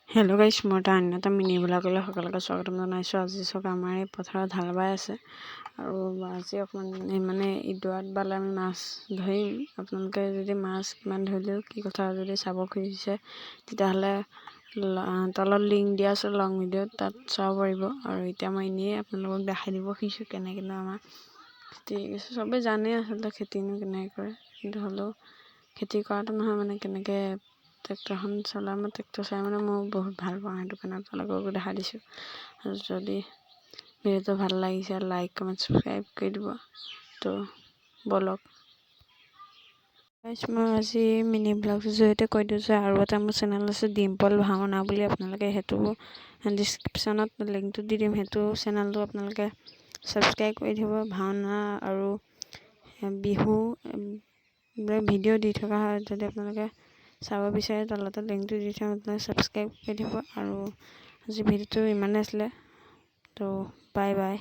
Hello' গাইছ, মই এটা অন্য এটা মিনি ব্লগলৈ সকলোকে স্বাগতম জনাইছোঁ। আজি চাওক আমাৰ এই পথাৰত হাল বাই আছে আৰু আজি অকণমান মানে ইডৰাত বালে আমি মাছ ধৰিম। আপোনালোকে যদি মাছ কিমান ধৰিলেও কি কথা যদি চাব খুজিছে তেতিয়াহ'লে তলত লিংক দিয়া আছে লং ভিডিঅ'ত, তাত চাব পাৰিব। আৰু এতিয়া মই এনেই আপোনালোকক দেখাই দিব খুজিছোঁ কেনেকৈ আমাৰ খেতি চবেই জানেই আচলতে খেতিনো কেনেকৈ কৰে, কিন্তু হ'লেও খেতি কৰাটো নহয় মানে কেনেকৈ ট্ৰেক্টৰখন চলাই। মই ট্ৰেক্টৰ চাই মানে মই বহুত ভাল পাওঁ, সেইটো কাৰণে আপোনালোককো দেখাই দিছোঁ। আৰু যদি ভিডিঅ'টো ভাল লাগিছে লাইক কমেণ্ট ছাবস্ক্ৰাইব কৰি দিব। তো বলক মই আজি মিনি ব্লগৰ জৰিয়তে কৈ দিছোঁ। আৰু এটা মোৰ চেনেল আছে ডিম্পল ভাওনা বুলি, আপোনালোকে সেইটো ডিছক্ৰিপশ্যনত লিংকটো দি দিম, সেইটো চেনেলটো আপোনালোকে ছাবস্ক্ৰাইব কৰি দিব। ভাওনা আৰু বিহু ভিডিঅ' দি থকা হয়, যদি আপোনালোকে চাব বিচাৰে তলতে লিংকটো দি থ'ম, আপোনালোকে ছাবস্ক্ৰাইব কৰি দিব। আৰু আজি ভিডিঅ'টো ইমানেই আছিলে, তো বাই বাই।